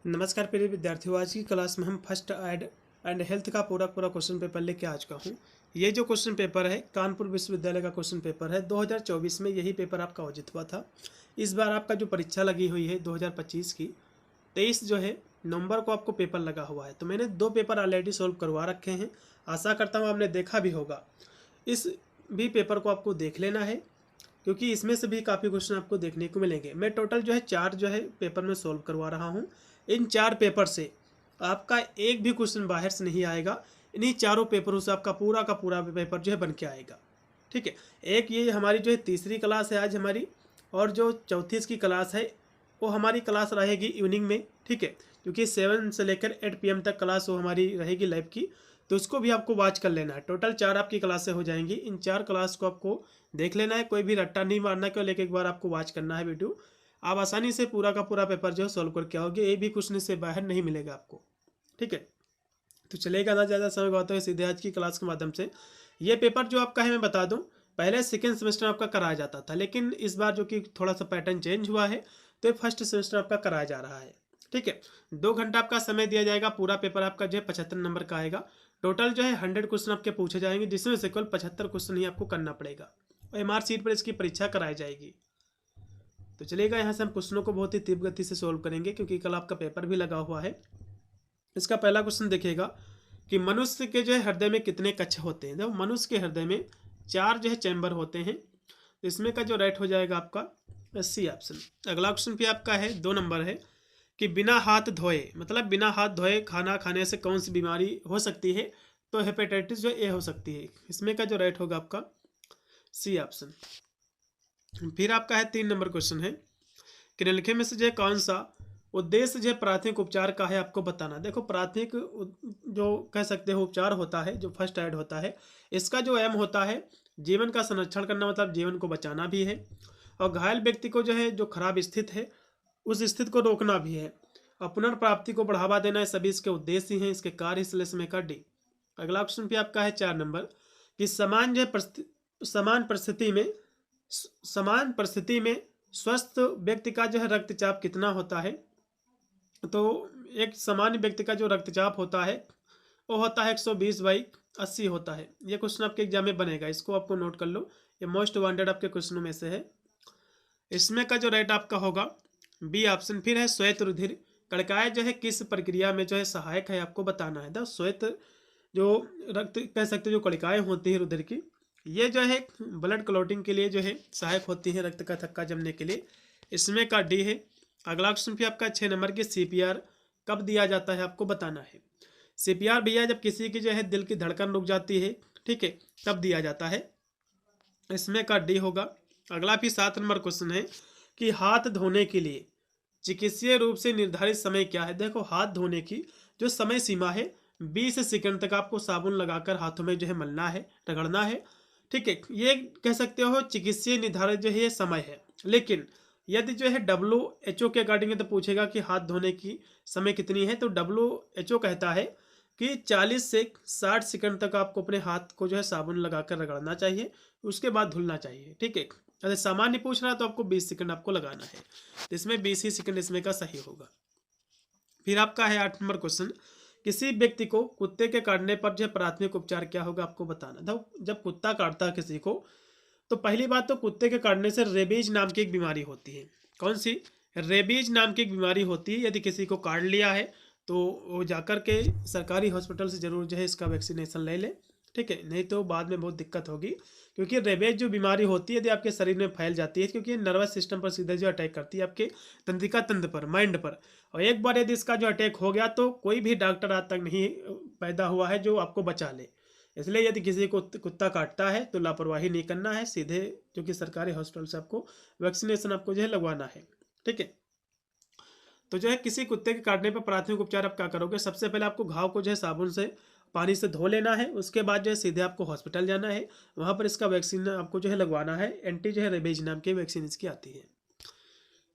नमस्कार प्रिय विद्यार्थियों, आज की क्लास में हम फर्स्ट एड एंड हेल्थ का पूरा क्वेश्चन पेपर लेके आ चुका हूँ। ये जो क्वेश्चन पेपर है कानपुर विश्वविद्यालय का क्वेश्चन पेपर है। 2024 में यही पेपर आपका आयोजित हुआ था। इस बार आपका जो परीक्षा लगी हुई है 2025 की 23 जो है नवंबर को आपको पेपर लगा हुआ है। तो मैंने 2 पेपर ऑलरेडी सोल्व करवा रखे हैं। आशा करता हूँ आपने देखा भी होगा। इस भी पेपर को आपको देख लेना है क्योंकि इसमें से भी काफ़ी क्वेश्चन आपको देखने को मिलेंगे। मैं टोटल जो है 4 जो है पेपर में सोल्व करवा रहा हूँ। इन 4 पेपर से आपका एक भी क्वेश्चन बाहर से नहीं आएगा। इन्हीं चारों पेपरों से आपका पूरा का पूरा पेपर जो है बन के आएगा। ठीक है, एक ये हमारी जो है तीसरी क्लास है आज हमारी, और जो चौथी इसकी क्लास है वो हमारी क्लास रहेगी इवनिंग में। ठीक है, क्योंकि 7 से लेकर 8 PM तक क्लास वो हमारी रहेगी लैब की, तो उसको भी आपको वॉच कर लेना है। टोटल 4 आपकी क्लासें हो जाएंगी। इन 4 क्लास को आपको देख लेना है, कोई भी रट्टा नहीं मारना, केवल एक बार आपको वॉच करना है वीडियो। आप आसानी से पूरा का पूरा पेपर जो है सॉल्व करके आओगे। एक भी क्वेश्चन से बाहर नहीं मिलेगा आपको। ठीक है, तो चलेगा ना ज़्यादा समय गवाते हुए सीधे आज की क्लास के माध्यम से। ये पेपर जो आपका है मैं बता दूं, पहले सेकेंड सेमेस्टर आपका कराया जाता था, लेकिन इस बार जो कि थोड़ा सा पैटर्न चेंज हुआ है तो ये फर्स्ट सेमेस्टर आपका कराया जा रहा है। ठीक है, 2 घंटा आपका समय दिया जाएगा। पूरा पेपर आपका जो है 75 नंबर का आएगा। टोटल जो है 100 क्वेश्चन आपके पूछे जाएंगे, जिसमें से केवल 75 क्वेश्चन ही आपको करना पड़ेगा और MR सीट पर इसकी परीक्षा कराई जाएगी। तो चलिएगा, यहाँ से हम क्वेश्चनों को बहुत ही तीव्र गति से सोल्व करेंगे क्योंकि कल आपका पेपर भी लगा हुआ है। इसका पहला क्वेश्चन देखिएगा कि मनुष्य के जो है हृदय में कितने कक्ष होते हैं। देखो, मनुष्य के हृदय में 4 जो है चैम्बर होते हैं। तो इसमें का जो राइट हो जाएगा आपका सी ऑप्शन। अगला क्वेश्चन भी आपका है 2 नंबर है कि बिना हाथ धोए, मतलब बिना हाथ धोए खाना खाने से कौन सी बीमारी हो सकती है। तो हेपेटाइटिस जो ए हो सकती है। इसमें का जो राइट होगा आपका सी ऑप्शन। फिर आपका है 3 नंबर क्वेश्चन है कि निम्नलिखित में से जो कौन सा उद्देश्य जो प्राथमिक उपचार का है, आपको बताना। देखो, प्राथमिक जो कह सकते हो उपचार होता है, जो फर्स्ट एड होता है, इसका जो एम होता है जीवन का संरक्षण करना, मतलब जीवन को बचाना भी है, और घायल व्यक्ति को जो है जो खराब स्थिति है उस स्थिति को रोकना भी है, और पुनर्प्राप्ति को बढ़ावा देना है। सभी इसके उद्देश्य हैं। इसके कार्य इसमें का डी। अगला क्वेश्चन भी आपका है 4 नंबर कि समान परिस्थिति में स्वस्थ व्यक्ति का जो है रक्तचाप कितना होता है। तो एक सामान्य व्यक्ति का जो रक्तचाप होता है वो होता है 120/80 होता है। ये क्वेश्चन आपके एग्जाम में बनेगा, इसको आपको नोट कर लो। ये मोस्ट वांटेड आपके क्वेश्चनों में से है। इसमें का जो राइट आपका होगा बी ऑप्शन। फिर है श्वेत रुधिर कणिकाएं जो है किस प्रक्रिया में जो है सहायक है, आपको बताना है। श्वेत जो रक्त कह सकते जो कणिकाएं होती है रुधिर की, ये जो है ब्लड क्लॉटिंग के लिए जो है सहायक होती है, रक्त का थक्का जमने के लिए। इसमें का डी है। अगला क्वेश्चन भी आपका 6 नंबर की CPR कब दिया जाता है, आपको बताना है। CPR भैया जब किसी की जो है दिल की धड़कन रुक जाती है, ठीक है, तब दिया जाता है। इसमें का डी होगा। अगला भी 7 नंबर क्वेश्चन है कि हाथ धोने के लिए चिकित्सीय रूप से निर्धारित समय क्या है। देखो, हाथ धोने की जो समय सीमा है 20 सेकंड तक आपको साबुन लगाकर हाथों में जो है मलना है, रगड़ना है। ठीक है, ये कह सकते हो चिकित्सीय निर्धारित जो है ये समय है। लेकिन यदि जो है WHO के अकॉर्डिंग तो पूछेगा कि हाथ धोने की समय कितनी है, तो WHO कहता है कि 40 से 60 सेकंड तक आपको अपने हाथ को जो है साबुन लगाकर रगड़ना चाहिए, उसके बाद धुलना चाहिए। ठीक है, अगर सामान्य पूछ रहा है तो आपको 20 सेकंड आपको लगाना है। तो इसमें 20 ही सेकंड इसमें का सही होगा। फिर आपका है 8 नंबर क्वेश्चन, किसी व्यक्ति को कुत्ते के काटने पर जो प्राथमिक उपचार क्या होगा, आपको बताना था। जब कुत्ता काटता है किसी को, तो पहली बात तो कुत्ते के काटने से रेबीज नाम की एक बीमारी होती है। कौन सी? रेबीज नाम की एक बीमारी होती है। यदि किसी को काट लिया है तो वो जाकर के सरकारी हॉस्पिटल से जरूर जो है इसका वैक्सीनेशन ले ले। ठीक है, नहीं तो बाद में बहुत दिक्कत होगी, क्योंकि रेबीज जो बीमारी होती है यदि आपके शरीर में फैल जाती है, क्योंकि नर्वस सिस्टम पर सीधे जो अटैक करती है, आपके तंत्रिका तंत्र पर, माइंड पर। और एक बार यदि इसका जो अटैक हो गया तो कोई भी डॉक्टर आज तक नहीं पैदा हुआ है जो आपको बचा ले। इसलिए यदि किसी को कुत्ता काटता है तो लापरवाही नहीं करना है, सीधे जो कि सरकारी हॉस्पिटल से आपको वैक्सीनेशन आपको जो है लगवाना है। ठीक है, तो जो है किसी कुत्ते के काटने पर प्राथमिक उपचार आप क्या करोगे? सबसे पहले आपको घाव को जो है साबुन से पानी से धो लेना है। उसके बाद जो है सीधे आपको हॉस्पिटल जाना है, वहाँ पर इसका वैक्सीन आपको जो है लगवाना है। एंटी जो है रेबीज नाम की वैक्सीन इसकी आती है।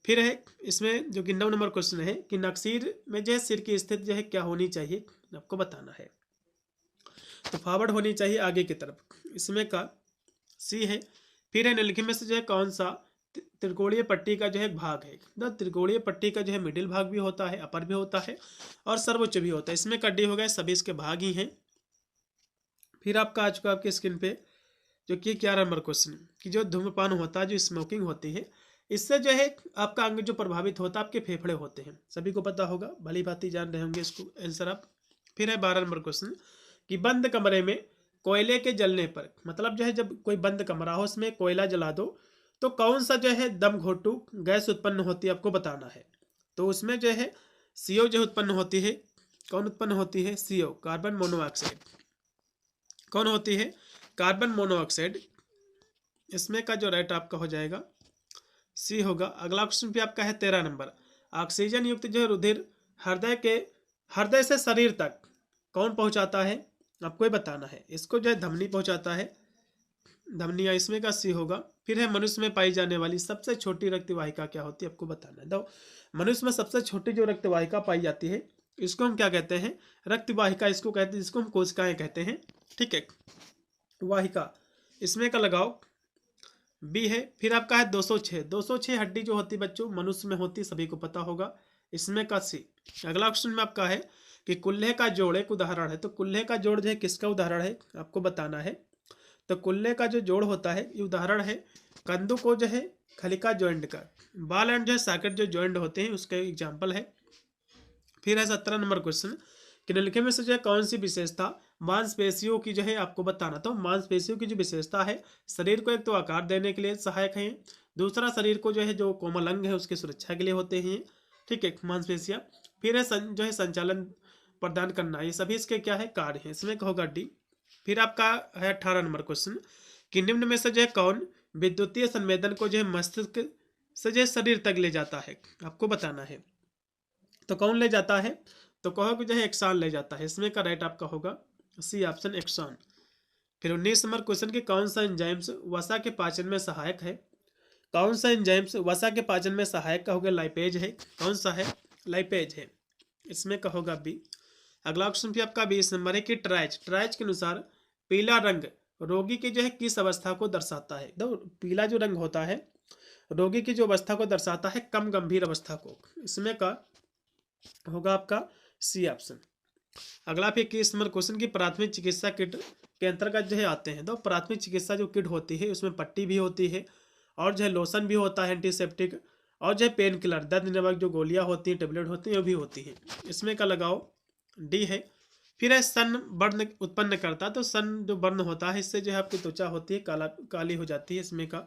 फिर है इसमें जो कि 9 नंबर क्वेश्चन है कि नक्सीर में जो है सिर की स्थिति जो है क्या होनी चाहिए, आपको बताना है। तो फॉरवर्ड होनी चाहिए आगे की तरफ। इसमें का सी है। फिर है निम्नलिखित में से जो है कौन सा त्रिकोणीय पट्टी का जो है एक भाग है। ना त्रिकोणीय पट्टी का जो है मिडिल भाग भी होता है, अपर भी होता है और सर्वोच्च भी होता है। इसमें कड्डी हो गए, सभी इसके भाग ही हैं। फिर आपका आ चुका आपके स्क्रीन पे जो कि 11 नंबर क्वेश्चन कि जो धूम्रपान होता है, जो स्मोकिंग होती है, इससे जो है आपका अंग जो प्रभावित होता है आपके फेफड़े होते हैं, सभी को पता होगा, भली भांति जान रहे होंगे इसको आंसर आप। फिर है 12 नंबर क्वेश्चन कि बंद कमरे में कोयले के जलने पर, मतलब जो है जब कोई बंद कमरा हो उसमें कोयला जला दो तो कौन सा जो है दम घोटू गैस उत्पन्न होती है, आपको बताना है। तो उसमें जो है CO जो उत्पन्न होती है, कौन उत्पन्न होती है? CO, carbon monoxide. कौन होती है? Carbon monoxide. इसमें का जो राइट आपका हो जाएगा सी होगा। अगला क्वेश्चन भी आपका है 13 नंबर, ऑक्सीजन युक्त जो रुधिर हृदय से शरीर तक कौन पहुंचाता है, आपको ये बताना है। इसको जो है धमनी पहुंचाता है, धमनिया, इसमें का सी होगा। फिर है मनुष्य में पाई जाने वाली सबसे छोटी रक्तवाहिका क्या होती है, आपको बताना है। दो मनुष्य में सबसे छोटी जो रक्तवाहिका पाई जाती है इसको हम क्या कहते हैं? रक्तवाहिका इसको कहते हैं, जिसको हम कोशिकाएं कहते हैं। ठीक है, वाहिका, इसमें का लगाओ बी है। फिर आपका है 206 हड्डी जो होती है बच्चों मनुष्य में होती है, सभी को पता होगा, इसमें का सी। अगला क्वेश्चन में आपका है कि कुल्हे का जोड़ एक उदाहरण है। तो कुल्हे का जोड़ जो है किसका उदाहरण है, आपको बताना है। तो कुल्हे का जो जोड़ होता है ये उदाहरण है कंदू को जो है खलिका जॉइंट का, बाल एंड जो है सॉकेट जो जॉइंट होते हैं उसका एग्जाम्पल है। फिर है 17 नंबर क्वेश्चन कि निम्नलिखित में से जो है कौन सी विशेषता मांसपेशियों की जो है आपको बताना। तो मांसपेशियों की जो विशेषता है शरीर को एक तो आकार देने के लिए सहायक है, दूसरा शरीर को जो है जो कोमल अंग है उसकी सुरक्षा के लिए होते हैं। ठीक है, मांसपेशियां। फिर है जो है संचालन प्रदान करना, ये सभी इसके क्या है? कार्य है, इसमें कहोगा डी। फिर आपका है 18 नंबर क्वेश्चन कि निम्न में से जो है कौन विद्युतीय संवेदन को जो है मस्तिष्क से जो है शरीर तक ले जाता है, आपको बताना है। तो कौन ले जाता है? तो कहो कि जो है एक्सान ले जाता है, इसमें का राइट आपका होगा सी ऑप्शन, एक्सान। फिर 19 नंबर क्वेश्चन की कौन सा एंजाइम्स वसा के पाचन में सहायक है? कौन सा एंजाइम्स वसा के पाचन में सहायक का होगा? लाइपेज है। कौन सा है? लाइपेज है, इसमें का होगा बी। अगला क्वेश्चन भी आपका 20 नंबर है कि ट्राइज के अनुसार पीला रंग रोगी की जो है किस अवस्था को दर्शाता है? तो पीला जो रंग होता है रोगी की जो अवस्था को दर्शाता है, कम गंभीर अवस्था को, इसमें का होगा आपका सी ऑप्शन। अगला फिर 21 नंबर क्वेश्चन की प्राथमिक चिकित्सा किट के अंतर्गत जो है आते हैं। तो प्राथमिक चिकित्सा जो किट होती है उसमें पट्टी भी होती है और जो है लोशन भी होता है एंटीसेप्टिक, और जो है पेन किलर दर्द निवारक जो गोलियां होती हैं, टेबलेट होती हैं, वो भी होती हैं। इसमें का लगाओ डी है। फिर है सन बर्न उत्पन्न करता, तो सन जो बर्न होता है इससे जो है आपकी त्वचा होती है काली हो जाती है, इसमें का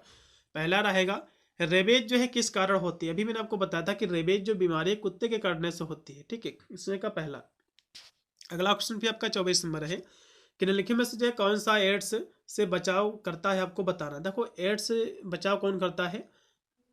पहला रहेगा। रेबीज जो है किस कारण होती है? अभी मैंने आपको बताया था कि रेबीज जो बीमारी है कुत्ते के काटने से होती है। ठीक है, इसमें का पहला। अगला क्वेश्चन भी आपका 24 नंबर है कि निम्नलिखित में से जो है कौन सा एड्स से बचाव करता है, आपको बताना। देखो एड्स से बचाव कौन करता है?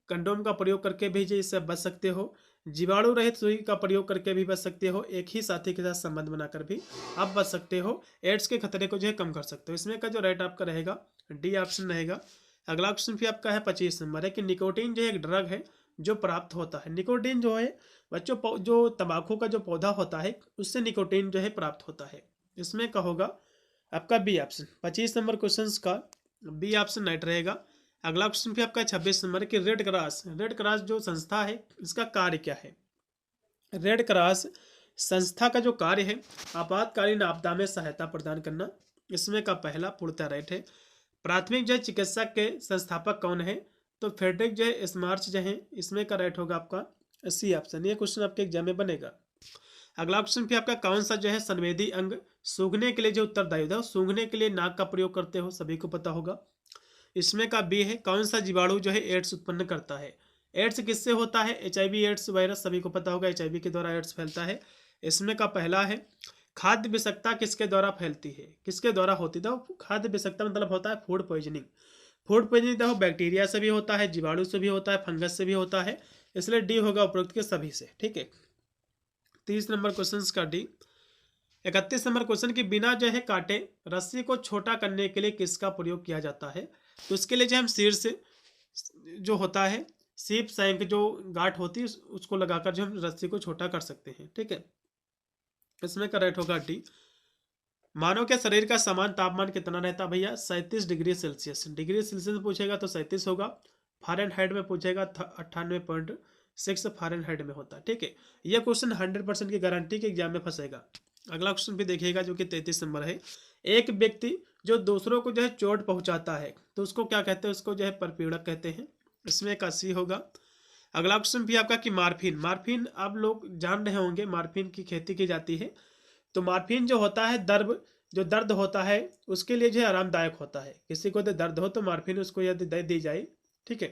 कंडोम का प्रयोग करके भी जो इससे बच सकते हो, जीवाणु रहित सुई का प्रयोग करके भी बच सकते हो, एक ही साथी के साथ संबंध बनाकर भी आप बच सकते हो, एड्स के खतरे को जो है कम कर सकते हो। इसमें का जो राइट आपका रहेगा डी ऑप्शन रहेगा। अगला क्वेश्चन भी आपका है 25 नंबर है कि निकोटीन जो है एक ड्रग है जो प्राप्त होता है। निकोटीन जो है बच्चों जो तंबाकू का जो पौधा होता है उससे निकोटीन जो है प्राप्त होता है, इसमें का होगा आपका बी ऑप्शन। 25 नंबर क्वेश्चन का बी ऑप्शन राइट रहेगा। अगला क्वेश्चन भी आपका 26 नंबर कि रेड क्रॉस जो संस्था है इसका कार्य क्या है? रेड क्रॉस संस्था का जो कार्य है आपातकालीन आपदा में सहायता प्रदान करना, इसमें का पहला पूर्णतः राइट है। प्राथमिक जो है चिकित्सक के संस्थापक कौन है? तो फेडरिक जो है स्मार्च जो है, इसमें का राइट होगा आपका सी ऑप्शन। ये क्वेश्चन आपके एग्जाम में बनेगा। अगला क्वेश्चन भी आपका कौन सा जो है संवेदी अंग सूंघने के लिए जो उत्तरदायी है? सूंघने के लिए नाक का प्रयोग करते हो, सभी को पता होगा, इसमें का बी है। कौन सा जीवाणु जो है एड्स उत्पन्न करता है? एड्स किससे होता है? HIV एड्स वायरस, सभी को पता होगा HIV के द्वारा एड्स फैलता है, इसमें का पहला है। खाद्य विषाक्तता किसके द्वारा फैलती है, किसके द्वारा होती है? तो खाद्य विषाक्तता मतलब होता है फूड पॉइजनिंग। फूड पॉइजनिंग देखो बैक्टीरिया से भी होता है, जीवाणु से भी होता है, फंगस से भी होता है, इसलिए डी होगा उपरोक्त के सभी से। ठीक है, 30 नंबर क्वेश्चन का डी। 31 नंबर क्वेश्चन की बिना जो है काटे रस्सी को छोटा करने के लिए किसका प्रयोग किया जाता है? तो उसके लिए जो हम शीर्ष जो होता है सीप सैंक जो गांठ होती है उसको लगाकर जो हम रस्सी को छोटा कर सकते हैं। ठीक है, इसमें का राइट होगा डी। मानव के शरीर का समान तापमान कितना रहता है भैया? 37 डिग्री सेल्सियस। डिग्री सेल्सियस पूछेगा तो 37 होगा, फ़ारेनहाइट में पूछेगा 98.6 फ़ारेनहाइट में होता है। ठीक है, यह क्वेश्चन 100% की गारंटी के एग्जाम में फंसेगा। अगला क्वेश्चन भी देखिएगा जो कि 33 नंबर है। एक व्यक्ति जो दूसरों को जो है चोट पहुंचाता है तो उसको क्या कहते हैं, उसको जो है परपीड़क कहते हैं। इसमें का सी होगा। अगला क्वेश्चन भी आपका कि मार्फिन आप लोग जान रहे होंगे, मार्फिन की खेती की जाती है। तो मार्फिन जो होता है जो दर्द होता है उसके लिए जो है आरामदायक होता है। किसी को यदि दर्द हो तो मार्फिन उसको यदि दे दी जाए, ठीक है,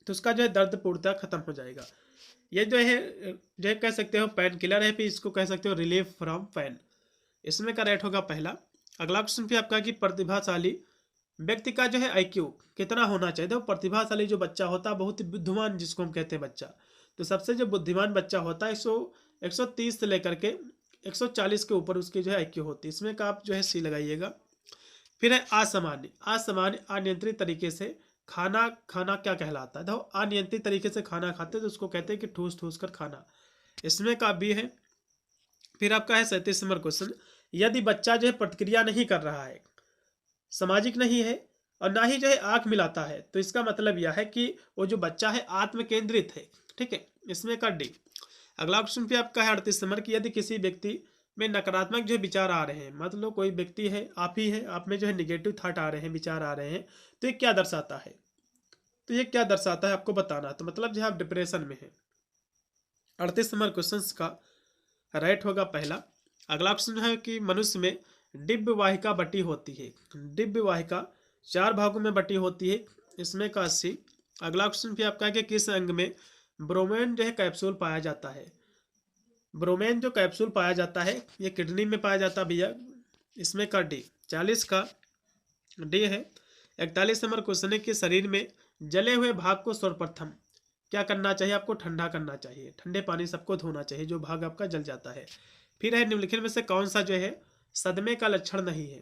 तो उसका जो है दर्द पूर्णतः खत्म हो जाएगा। ये जो है कह सकते हो पेन किलर है, फिर इसको कह सकते हो रिलीफ फ्रॉम पेन। इसमें का राइट होगा पहला। अगला क्वेश्चन भी आपका कि प्रतिभाशाली व्यक्ति का जो है आईक्यू कितना होना चाहिए। तो प्रतिभाशाली जो बच्चा होता है, बहुत ही बुद्धिमान जिसको हम कहते हैं बच्चा, तो सबसे जो बुद्धिमान बच्चा होता है 130 से लेकर के 140 के ऊपर उसकी जो है आईक्यू होती है। इसमें का आप जो है सी लगाइएगा। फिर है असामान्य अनियंत्रित तरीके से खाना क्या कहलाता है। तो अनियंत्रित तरीके से खाना खाते तो उसको कहते हैं कि ठूस ठूस कर खाना। इसमें का भी है। फिर आपका है 37 नंबर क्वेश्चन, यदि बच्चा जो है प्रतिक्रिया नहीं कर रहा है, सामाजिक नहीं है और ना ही जो है आंख मिलाता है, तो इसका मतलब यह है कि वो जो बच्चा है आत्म केंद्रित है। ठीक है, इसमें का डी। अगला क्वेश्चन भी आपका है 38 नंबर की, यदि किसी व्यक्ति में नकारात्मक जो विचार आ रहे हैं, मतलब कोई व्यक्ति है, आप ही है, आप में जो है निगेटिव थॉट आ रहे हैं, विचार आ रहे हैं, तो ये क्या दर्शाता है। तो ये क्या दर्शाता है आपको बताना। तो मतलब जो है आप डिप्रेशन में है। 38 नंबर क्वेश्चन का राइट होगा पहला। अगला क्वेश्चन है कि मनुष्य में दिव्य वाहिका बटी होती है। दिव्य वाहिका 4 भागों में बटी होती है। इसमें का 80। अगला क्वेश्चन भी आपका है कि किस अंग में ब्रोमेन जो है कैप्सूल पाया जाता है। ब्रोमेन जो कैप्सूल पाया जाता है ये किडनी में पाया जाता है भैया। इसमें का डी। 40 का डी है। 41 नंबर क्वेश्चन है कि शरीर में जले हुए भाग को सर्वप्रथम क्या करना चाहिए, आपको ठंडा करना चाहिए। ठंडे पानी सबको धोना चाहिए जो भाग आपका जल जाता है। फिर है निम्नलिखित में से कौन सा जो है सदमे का लक्षण नहीं है।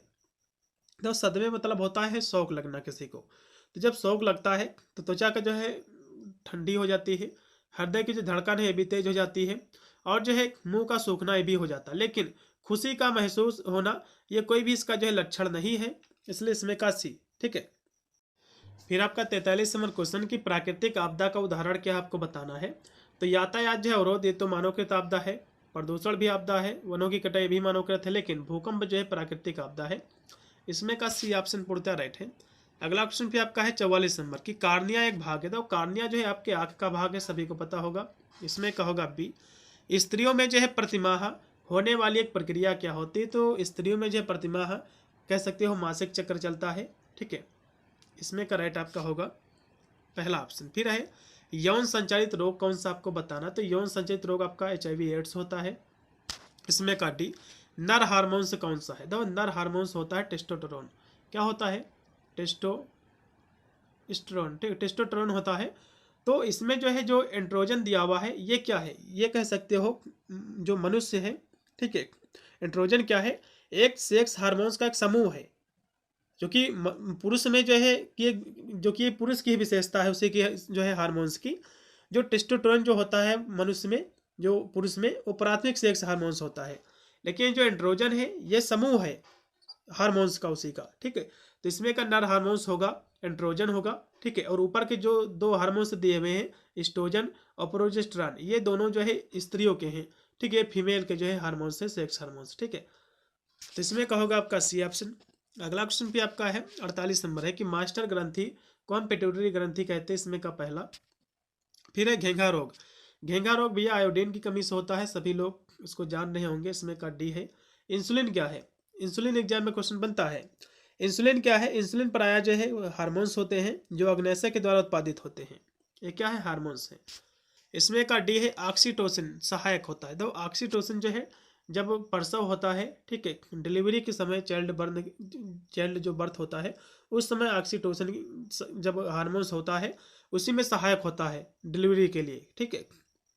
तो सदमे मतलब होता है शौक लगना किसी को। तो जब शौक लगता है तो त्वचा का जो है ठंडी हो जाती है, हृदय की जो धड़कन है ये भी तेज हो जाती है, और जो है मुंह का सूखना ये भी हो जाता है। लेकिन खुशी का महसूस होना ये कोई भी इसका जो है लक्षण नहीं है, इसलिए इसमें का सी। ठीक है। फिर आपका 43 नंबर क्वेश्चन की प्राकृतिक आपदा का उदाहरण क्या आपको बताना है। तो यातायात जो है अवरोध ये तो मानवकृत आपदा है, प्रदूषण भी आपदा है, वनों की कटाई भी मानवकृत है, लेकिन भूकंप जो है प्राकृतिक आपदा है। इसमें का सी ऑप्शन पूर्णतः राइट है। अगला क्वेश्चन भी आपका है 44 नंबर की कार्निया एक भाग है। तो कार्निया जो है आपके आंख का भाग है, सभी को पता होगा। इसमें का होगा बी। स्त्रियों में जो है प्रतिमाह होने वाली एक प्रक्रिया क्या होती है। तो स्त्रियों में जो है प्रतिमाह कह सकते हो मासिक चक्र चलता है। ठीक है, इसमें का राइट आपका होगा पहला ऑप्शन। फिर है यौन संचालित रोग कौन सा आपको बताना। तो यौन संचालित रोग आपका HIV एड्स होता है। इसमें का डी। नर हार्मोन से कौन सा है। तो नर हार्मोन्स होता है टेस्टोस्टेरोन। क्या होता है, टेस्टोस्टेरोन। ठीक, टेस्टोस्टेरोन होता है। तो इसमें जो है जो एंड्रोजन दिया हुआ है ये क्या है, ये कह सकते हो जो मनुष्य है। ठीक है, एंड्रोजन क्या है, एक सेक्स हार्मोन्स का एक समूह है जो कि पुरुष में जो है कि जो कि पुरुष की विशेषता है उसी की जो है हार्मोन्स की। जो टेस्टोस्टेरोन जो होता है मनुष्य में, जो पुरुष में, वो प्राथमिक सेक्स हार्मोन्स होता है। लेकिन जो एंड्रोजन है ये समूह है हार्मोन्स का उसी का। ठीक है, तो इसमें का नर हार्मोन्स होगा, एंड्रोजन होगा। ठीक है, और ऊपर के जो 2 हार्मोन्स दिए हुए हैं एस्ट्रोजन और प्रोजेस्टेरॉन, ये दोनों जो है स्त्रियों के हैं। ठीक है, फीमेल के जो है हार्मोन्स है सेक्स हार्मोन्स। ठीक है, तो इसमें का होगा आपका सी ऑप्शन। अगला क्वेश्चन भी आपका है 48 नंबर है कि मास्टर ग्रंथि कौन पिट्यूटरी ग्रंथि कहते हैं। इसमें का पहला। फिर है घेंघा रोग। घेंघा रोग भैया आयोडीन की कमी से होता है, सभी लोग इसको जान रहे होंगे। इसमें का डी है। इंसुलिन क्या है, इंसुलिन एग्जाम में क्वेश्चन बनता है। इंसुलिन क्या है, इंसुलिन प्रायः जो है हार्मोन्स होते हैं जो अग्न्याशय के द्वारा उत्पादित होते हैं। ये क्या है, हार्मोन्स है। इसमें का डी है ऑक्सीटोसिन सहायक होता है। तो ऑक्सीटोसिन जो है जब प्रसव होता है, ठीक है, डिलीवरी के समय चाइल्ड जो बर्थ होता है उस समय ऑक्सीटोसिन जब हार्मोन्स होता है उसी में सहायक होता है डिलीवरी के लिए। ठीक है,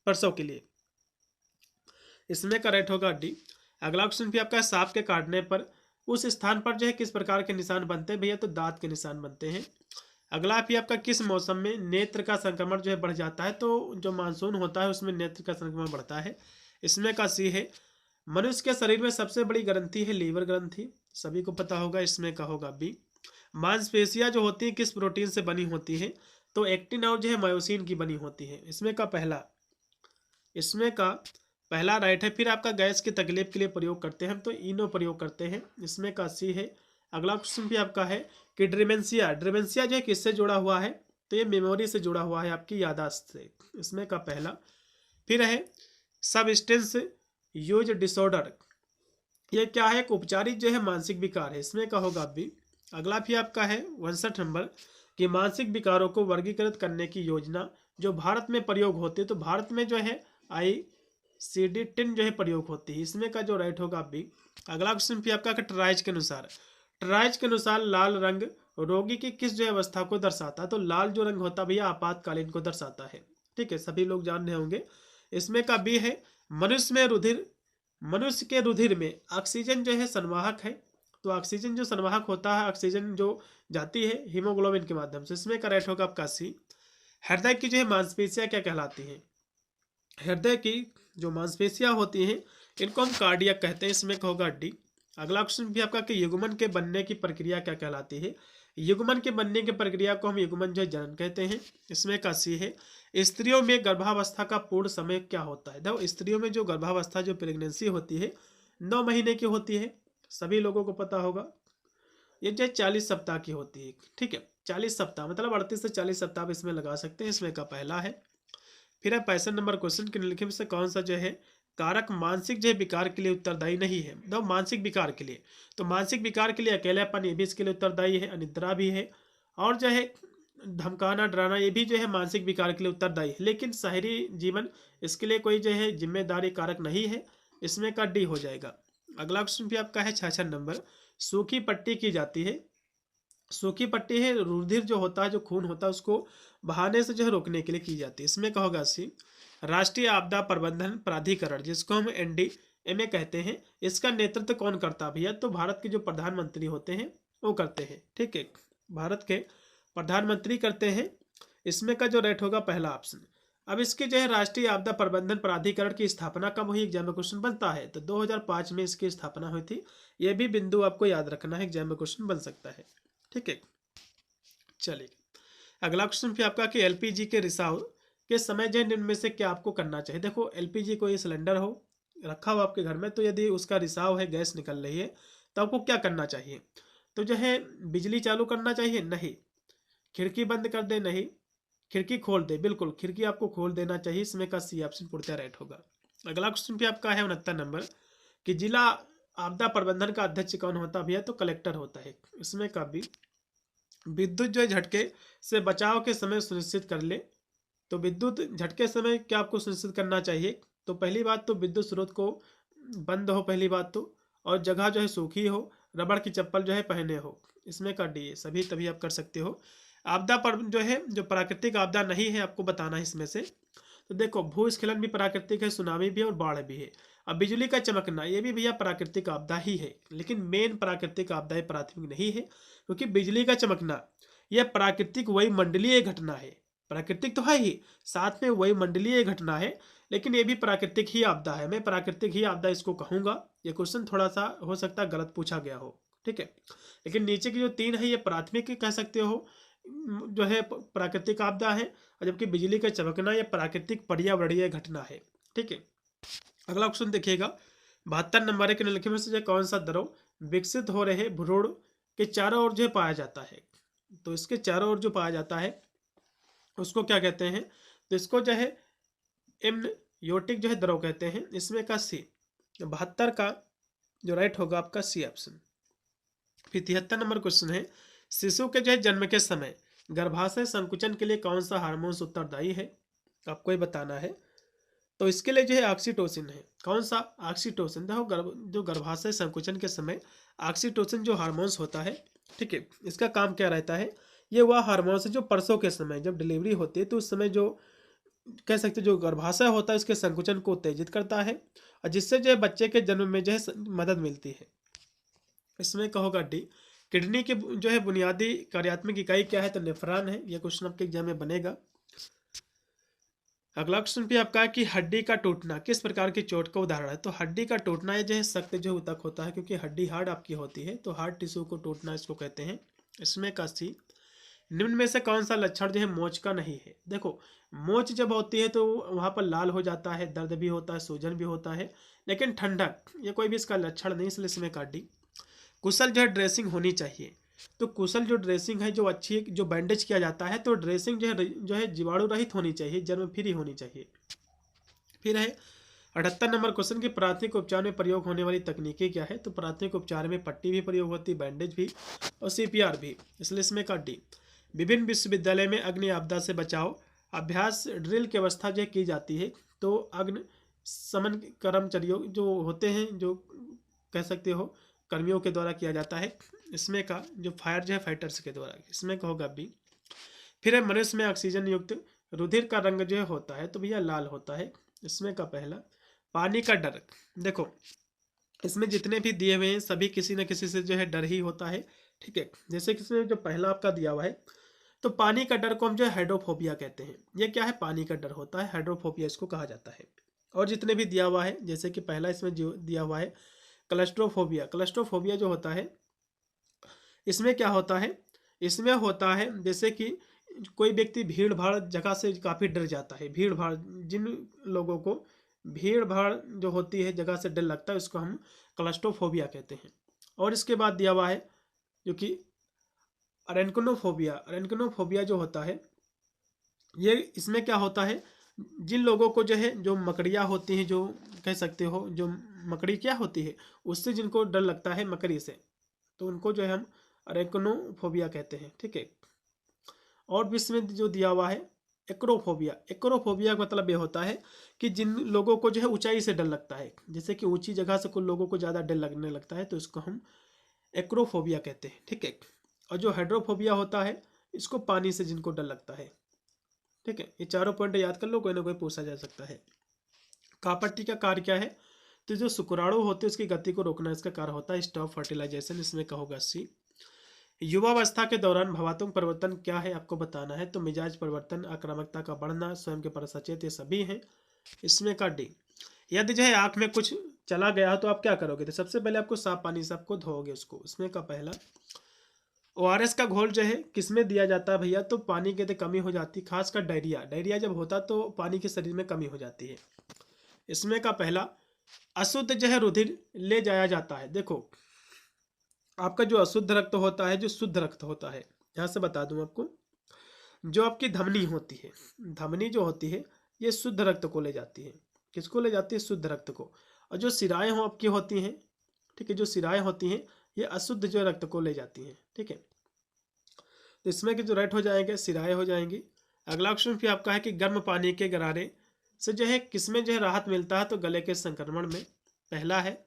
प्रसव के लिए। इसमें का राइट होगा डी। अगला क्वेश्चन भी आपका सांप के काटने पर उस स्थान पर जो है किस प्रकार के निशान बनते हैं भैया। तो दांत के निशान बनते हैं। अगला भी आपका किस मौसम में नेत्र का संक्रमण जो है बढ़ जाता है। तो जो मानसून होता है उसमें नेत्र का संक्रमण बढ़ता है। इसमें का सी है। मनुष्य के शरीर में सबसे बड़ी ग्रंथि है लीवर ग्रंथि, सभी को पता होगा। इसमें का होगा बी। मांसपेशियां जो होती हैं किस प्रोटीन से बनी होती हैं। तो एक्टिन और जो है मायोसिन की बनी होती है। इसमें का पहला राइट है। फिर आपका गैस की तकलीफ के लिए प्रयोग करते हैं हम, तो इनो प्रयोग करते हैं। इसमें का सी है। अगला क्वेश्चन भी आपका है कि ड्रेमेंशिया जो है किससे जुड़ा हुआ है, तो ये मेमोरी से जुड़ा हुआ है, आपकी याददाश्त से। इसमें का पहला। फिर है सबस्टेंस यूज डिसऑर्डर, ये क्या है, एक उपचारित जो है मानसिक विकार है। इसमें का होगा भी। अगला भी आपका है 59 नंबर कि मानसिक विकारों को वर्गीकृत करने की योजना जो भारत में प्रयोग होती है, तो भारत में जो है ICD-10 जो है प्रयोग होती है। इसमें का जो राइट होगा भी। अगला क्वेश्चन भी आपका ट्राइज के अनुसार लाल रंग रोगी की किस जो है अवस्था को दर्शाता है, तो लाल जो रंग होता है भैया आपातकालीन को दर्शाता है। ठीक है, सभी लोग जान रहे होंगे। इसमें का बी है मनुष्य के रुधिर में ऑक्सीजन जो है संवाहक है, तो ऑक्सीजन जो संवाहक होता है, ऑक्सीजन जो जाती है हीमोग्लोबिन के माध्यम से। इसमें का राइट होगा आपका सी। हृदय की जो है मांसपेशियां क्या कहलाती हैं, हृदय की जो मांसपेशियां होती हैं इनको हम कार्डियक कहते हैं। इसमें का होगा डी। अगला क्वेश्चन भी आपका कि युग्मन के बनने की प्रक्रिया क्या कहलाती है, युग्मन के बनने की प्रक्रिया को हम युग्मन जो है जनन कहते हैं। इसमें का सी है। स्त्रियों में गर्भावस्था का पूर्ण समय क्या होता है, देखो स्त्रियों में जो गर्भावस्था जो प्रेगनेंसी होती है 9 महीने की होती है, सभी लोगों को पता होगा। ये जो 40 सप्ताह की होती है। ठीक है, 40 सप्ताह मतलब 38 से 40 सप्ताह आप इसमें लगा सकते हैं। इसमें का पहला है। फिर है 65 नंबर क्वेश्चन के निम्नलिखित में से कौन सा जो है कारक मानसिक जो है विकार के लिए उत्तरदायी नहीं है, दो मानसिक विकार के लिए, तो मानसिक विकार के लिए अकेलापन ये भी इसके लिए उत्तरदायी है, अनिद्रा भी है, और जो है धमकाना डराना ये भी जो है मानसिक विकार के लिए उत्तरदायी है, लेकिन शहरी जीवन इसके लिए कोई जो है जिम्मेदारी कारक नहीं है। इसमें का डी हो जाएगा। अगला क्वेश्चन भी आपका है 66 नंबर। सूखी पट्टी की जाती है, सूखी पट्टी है रुधिर जो होता है, जो खून होता है उसको बहाने से जो है रोकने के लिए की जाती है। इसमें का होगा सी। राष्ट्रीय आपदा प्रबंधन प्राधिकरण जिसको हम NDMA कहते हैं, इसका नेतृत्व कौन करता है भैया, तो भारत के जो प्रधानमंत्री होते हैं वो करते हैं। ठीक है, भारत के प्रधानमंत्री करते हैं। इसमें का जो राइट होगा पहला ऑप्शन। अब इसके जो है राष्ट्रीय आपदा प्रबंधन प्राधिकरण की स्थापना कब हुई, एग्जाम में क्वेश्चन बनता है, तो 2005 में इसकी स्थापना हुई थी। यह भी बिंदु आपको याद रखना है, एग्जाम में क्वेश्चन बन सकता है। ठीक है, चलिए अगला क्वेश्चन भी आपका कि LPG के रिसाव के समय जो निम्न में से क्या आपको करना चाहिए। देखो LPG कोई सिलेंडर हो रखा हो आपके घर में, तो यदि उसका रिसाव है, गैस निकल रही है, तो आपको क्या करना चाहिए, तो जो है बिजली चालू करना चाहिए, नहीं। खिड़की बंद कर दे, नहीं। खिड़की खोल दे, बिल्कुल खिड़की आपको खोल देना चाहिए। इसमें का सी ऑप्शन पूर्णतः राइट होगा। अगला क्वेश्चन भी आपका है 69 नंबर कि जिला आपदा प्रबंधन का अध्यक्ष कौन होता है भैया, तो कलेक्टर होता है। इसमें का भी। विद्युत जो है झटके से बचाव के समय सुनिश्चित कर ले, तो विद्युत झटके समय क्या आपको सुनिश्चित करना चाहिए, तो पहली बात तो विद्युत स्रोत को बंद हो, पहली बात तो, और जगह जो है सूखी हो, रबड़ की चप्पल जो है पहने हो। इसमें का डी सभी तभी आप कर सकते हो। आपदा पर जो है जो प्राकृतिक आपदा नहीं है आपको बताना है इसमें से, तो देखो भूस्खलन भी प्राकृतिक है, सुनामी भी है और बाढ़ भी है। अब बिजली का चमकना ये भी भैया प्राकृतिक आपदा ही है, लेकिन मेन प्राकृतिक आपदा प्राथमिक नहीं है, क्योंकि बिजली का चमकना यह प्राकृतिक वही मंडलीय घटना है। प्राकृतिक तो है ही, साथ में वही मंडलीय घटना है, लेकिन ये भी प्राकृतिक ही आपदा है। मैं प्राकृतिक ही आपदा इसको कहूंगा। ये क्वेश्चन थोड़ा सा हो सकता है गलत पूछा गया हो, ठीक है, लेकिन नीचे की जो 3 है ये प्राथमिक कह सकते हो, जो है प्राकृतिक आपदा है, और जबकि बिजली का चमकना यह प्राकृतिक पर्यावरणीय घटना है। ठीक है, अगला क्वेश्चन देखिएगा 72 नंबर के निम्नलिखित में से कौन सा द्रव विकसित हो रहे भ्रूण के चारों ओर जो पाया जाता है, तो इसके चारों ओर जो पाया जाता है उसको क्या कहते हैं, तो इसको जो है एमनियोटिक जो है द्रव कहते हैं। इसमें का सी 72 का जो राइट होगा आपका सी ऑप्शन। फिर 73 नंबर क्वेश्चन है शिशु के जो है जन्म के समय गर्भाशय संकुचन के लिए कौन सा हार्मोन उत्तरदायी है, आपको ये बताना है। तो इसके लिए जो है ऑक्सीटोसिन है। कौन सा, ऑक्सीटोसिन। देखो जो गर्भाशय संकुचन के समय ऑक्सीटोसिन जो हार्मोन्स होता है, ठीक है, इसका काम क्या रहता है, ये वह हार्मोन्स है जो प्रसव के समय जब डिलीवरी होती है तो उस समय जो कह सकते जो गर्भाशय होता है उसके संकुचन को उत्तेजित करता है, और जिससे जो है बच्चे के जन्म में जो है मदद मिलती है। इसमें कहोगा डी। किडनी की जो है बुनियादी कार्यात्मक इकाई क्या है, तो नेफ्रॉन है। यह क्वेश्चन आपके एग्जाम में बनेगा। अगला क्वेश्चन भी आपका है कि हड्डी का टूटना किस प्रकार की चोट का उदाहरण है, तो हड्डी का टूटना ये जो है सख्त जो ऊतक होता है, क्योंकि हड्डी हार्ड आपकी होती है, तो हार्ड टिश्यू को टूटना इसको कहते हैं। इसमें का सी। निम्न में से कौन सा लक्षण जो है मोच का नहीं है? देखो, मोच जब होती है तो वहां पर लाल हो जाता है, दर्द भी होता है, सूजन भी होता है, लेकिन ठंडक ये कोई भी इसका लक्षण नहीं, इसलिए इसमें काट दी। कुशल जो है ड्रेसिंग होनी चाहिए, तो कुशल जो ड्रेसिंग है, जो अच्छी, जो बैंडेज किया जाता है, तो ड्रेसिंग जो है जीवाणु रहित होनी चाहिए, जर्म फ्री होनी चाहिए। फिर है 78 नंबर क्वेश्चन की प्राथमिक उपचार में प्रयोग होने वाली तकनीकें क्या है? तो प्राथमिक उपचार में पट्टी भी प्रयोग होती है, बैंडेज भी और सीपीआर भी, इसलिए इसमें काट डी। विभिन्न विश्वविद्यालय में अग्नि आपदा से बचाव अभ्यास ड्रिल की व्यवस्था जो की जाती है, तो अग्नि शमन कर्मचारियों जो होते हैं, जो कह सकते हो कर्मियों के द्वारा किया जाता है, इसमें का जो फायर जो है फाइटर्स के द्वारा, इसमें का होगा बी। फिर है मनुष्य में ऑक्सीजन युक्त रुधिर का रंग जो है होता है, तो भैया लाल होता है, इसमें का पहला। पानी का डर, देखो इसमें जितने भी दिए हुए हैं सभी किसी न किसी से जो है डर ही होता है, ठीक है। जैसे कि इसमें जो पहला आपका दिया हुआ है, तो पानी का डर को हम जो है हाइड्रोफोबिया कहते हैं। ये क्या है? पानी का डर होता है, हाइड्रोफोबिया इसको कहा जाता है। और जितने भी दिया हुआ है, जैसे कि पहला इसमें जो दिया हुआ है क्लस्ट्रोफोबिया, क्लस्ट्रोफोबिया जो होता है, इसमें क्या होता है? इसमें होता है जैसे कि कोई व्यक्ति भीड़ भाड़ जगह से काफ़ी डर जाता है, भीड़ भाड़, जिन लोगों को भीड़ भाड़ जो होती है जगह से डर लगता है, उसको हम क्लस्ट्रोफोबिया कहते हैं। और इसके बाद दिया हुआ है जो कि अरेनकोनोफोबिया, अरेनकोनोफोबिया जो होता है, ये इसमें क्या होता है? जिन लोगों को जो है, जो मकड़ियाँ होती हैं, जो कह सकते हो जो मकड़ी क्या होती है, उससे जिनको डर लगता है मकड़ी से, तो उनको जो है हम अरेनकोनोफोबिया कहते हैं, ठीक है। और विश्व में जो दिया हुआ है एक्रोफोबिया, एक्रोफोबिया का मतलब ये होता है कि जिन लोगों को जो है ऊंचाई से डर लगता है, जैसे कि ऊंची जगह से कुछ लोगों को ज़्यादा डर लगने लगता है, तो इसको हम एक्रोफोबिया कहते हैं, ठीक है। और जो हाइड्रोफोबिया होता है, इसको पानी से जिनको डर लगता है, ठीक है। ये चारों पॉइंट याद कर लो, कोई ना कोई पूछा जा सकता है। कापट्टी का कार्य क्या है? तो जो शुक्राणु होते हैं उसकी गति को रोकना इसका कार्य होता है, स्टॉप फर्टिलाइजेशन, इसमें का होगा सी। युवावस्था के दौरान भावात्मक परिवर्तन क्या है आपको बताना है, तो मिजाज परिवर्तन, आक्रामकता का बढ़ना, स्वयं के प्रति सचेत, ये सभी हैं, इसमें का डी। यदि जो है आंख में कुछ चला गया तो आप क्या करोगे? तो सबसे पहले आपको साफ पानी से आपको धोओगे उसको, इसमें का पहला। ओआरएस का घोल जो है किसमें दिया जाता है भैया? तो पानी की कमी हो जाती, खासकर डायरिया, डायरिया जब होता तो पानी के शरीर में कमी हो जाती है, इसमें का पहला। अशुद्ध जो है रुधिर ले जाया जाता है, देखो आपका जो अशुद्ध रक्त होता है, जो शुद्ध रक्त होता है, यहाँ से बता दूं आपको, जो आपकी धमनी होती है, धमनी जो होती है ये शुद्ध रक्त को ले जाती है, किसको ले जाती है? शुद्ध रक्त को। और जो सिराएं हो आपकी होती हैं, ठीक है, जो सिराएं होती हैं ये अशुद्ध जो रक्त को ले जाती हैं, ठीक है। तो इसमें कि जो राइट हो जाएंगे सिराएं हो जाएंगी। अगला ऑप्शन भी आपका है कि गर्म पानी के गरारे से जो है किसमें जो है राहत मिलता है? तो गले के संक्रमण में, पहला है।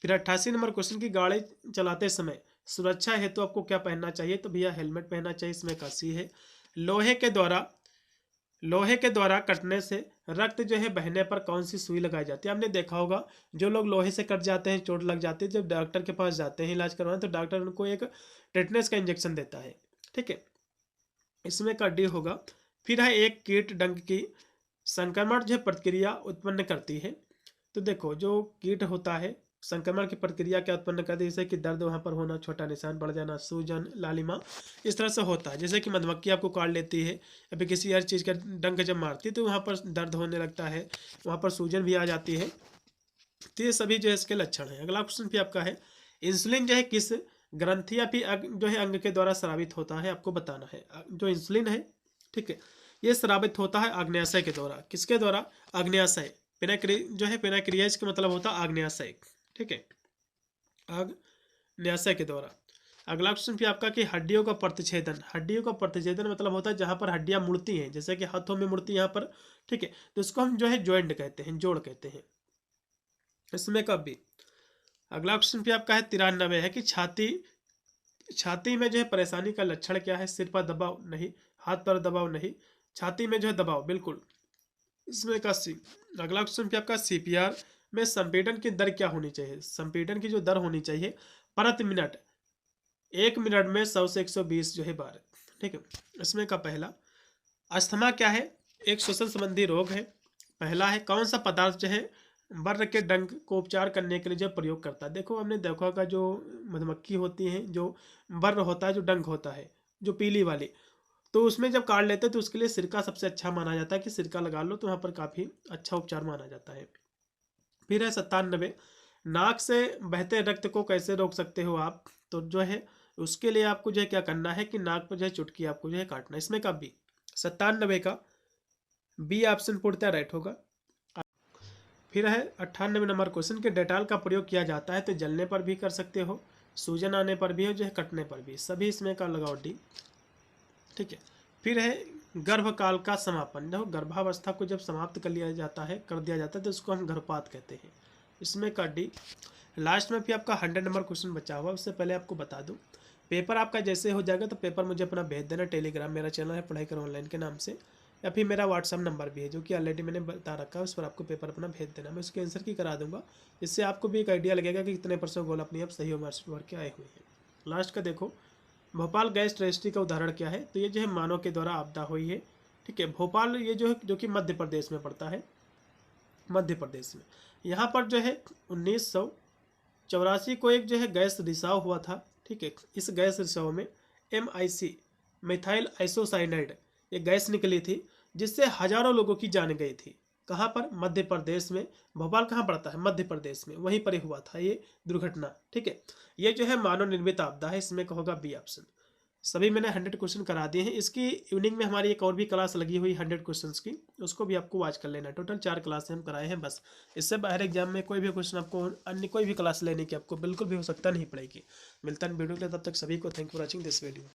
फिर 88 नंबर क्वेश्चन की गाड़ी चलाते समय सुरक्षा हेतु तो आपको क्या पहनना चाहिए? तो भैया हेलमेट पहनना चाहिए, इसमें का सी है। लोहे के द्वारा कटने से रक्त जो है बहने पर कौन सी सुई लगाई जाती है? आपने देखा होगा जो लोग लोहे से कट जाते हैं, चोट लग जाती है, जब डॉक्टर के पास जाते हैं इलाज करवाने, तो डॉक्टर उनको एक टेटनस का इंजेक्शन देता है, ठीक है, इसमें का डी होगा। फिर है एक कीट डंक की संक्रमण जो प्रक्रिया उत्पन्न करती है, तो देखो जो कीट होता है संक्रमण की प्रक्रिया क्या उत्पन्न करती है? जैसे कि दर्द वहाँ पर होना, छोटा निशान पड़ जाना, सूजन, लालिमा, इस तरह से होता है। जैसे कि मधुमक्खी आपको काट लेती है या फिर किसी हर चीज़ का डंक जब मारती है तो वहाँ पर दर्द होने लगता है, वहाँ पर सूजन भी आ जाती है, तो ये सभी जो है इसके लक्षण हैं। अगला क्वेश्चन भी आपका है इंसुलिन जो है किस ग्रंथि या फिर जो है अंग के द्वारा स्रावित होता है? आपको बताना है। जो इंसुलिन है, ठीक है, ये स्रावित होता है आग्नेयाशय के द्वारा, किसके द्वारा? आग्नेयाशय, जो है पेनाक्रियाज का मतलब होता है आग्नेयाशय, ठीक है, आग्नेयाशय के द्वारा। अगला क्वेश्चन भी आपका कि हड्डियों का प्रतिच्छेदन, हड्डियों का प्रतिच्छेदन मतलब होता है जहां पर हड्डियां मुड़ती हैं, जैसे कि हाथों में मुड़ती है यहाँ पर, ठीक है, तो इसको हम जो है जॉइंट कहते हैं, जोड़ कहते हैं, इसमें कब भी। अगला क्वेश्चन भी आपका है 93 है कि छाती में जो है परेशानी का लक्षण क्या है? सिर पर दबाव नहीं, हाथ पर दबाव नहीं, छाती में जो है दबाव, बिल्कुल, इसमें का सी। अगला क्वेश्चन भी आपका सीपीआर में संपीड़न की दर क्या होनी चाहिए? संपीड़न की जो दर होनी चाहिए प्रति मिनट, 1 मिनट में 100 से 120 जो है बार, ठीक है, इसमें का पहला। अस्थमा क्या है? एक श्वसन संबंधी रोग है, पहला है। कौन सा पदार्थ जो है बर्र के डंक को उपचार करने के लिए जो प्रयोग करता है? देखो हमने देखा होगा जो मधुमक्खी होती हैं, जो बर्र होता है, जो डंक होता है, जो पीली वाली, तो उसमें जब काट लेते हैं तो उसके लिए सिरका सबसे अच्छा माना जाता है कि सिरका लगा लो, तो वहाँ पर काफ़ी अच्छा उपचार माना जाता है। फिर है 97, नाक से बहते रक्त को कैसे रोक सकते हो आप? तो जो है उसके लिए आपको जो है क्या करना है कि नाक पर जो है चुटकी आपको जो है काटना है। इसमें का बी, 97 का बी ऑप्शन पूर्णतः राइट होगा। फिर है 98 नंबर क्वेश्चन के डेटाल का प्रयोग किया जाता है तो जलने पर भी कर सकते हो, सूजन आने पर भी और जो है कटने पर भी, सभी इसमें का लगाओ डी। ठीक है। फिर है गर्भकाल का समापन, देखो गर्भावस्था को जब समाप्त कर लिया जाता है, कर दिया जाता है तो उसको हम गर्भपात कहते हैं, इसमें का डी। लास्ट में भी आपका 100 नंबर क्वेश्चन बचा हुआ, उससे पहले आपको बता दूं पेपर आपका जैसे हो जाएगा तो पेपर मुझे अपना भेज देना। टेलीग्राम मेरा चैनल है पढ़ाई करो ऑनलाइन के नाम से, या फिर मेरा व्हाट्सअप नंबर भी है जो कि ऑलरेडी मैंने बता रखा है, उस पर आपको पेपर अपना भेज देना, मैं उसके आंसर की करा दूंगा। इससे आपको भी एक आइडिया लगेगा कि कितने % गोल अपनी आप सही मार्क्स भर के आए हुए हैं। लास्ट का देखो, भोपाल गैस ट्रेजिडी का उदाहरण क्या है? तो ये जो है मानव के द्वारा आपदा हुई है। ठीक है, भोपाल ये जो है जो कि मध्य प्रदेश में पड़ता है, मध्य प्रदेश में। यहाँ पर जो है 1984 को एक जो है गैस रिसाव हुआ था। ठीक है, इस गैस रिसाव में MIC मिथाइल आइसोसाइनाइड ये गैस निकली थी, जिससे हजारों लोगों की जान गई थी। कहाँ पर? मध्य प्रदेश में। भोपाल कहाँ पड़ता है? मध्य प्रदेश में, वहीं पर ही हुआ था ये दुर्घटना। ठीक है, ये जो है मानव निर्मित आपदा है, इसमें का होगा बी ऑप्शन। सभी मैंने 100 क्वेश्चन करा दिए हैं। इसकी इवनिंग में हमारी एक और भी क्लास लगी हुई 100 क्वेश्चंस की, उसको भी आपको वॉच कर लेना। टोटल 4 क्लासें हम कराए हैं बस। इससे बाहर एग्जाम में कोई भी क्वेश्चन आपको अन्य कोई भी क्लास लेने की आपको बिल्कुल भी हो सकता नहीं पड़ेगी। मिलता है वीडियो के लिए, तब तक सभी को thank for watching this video.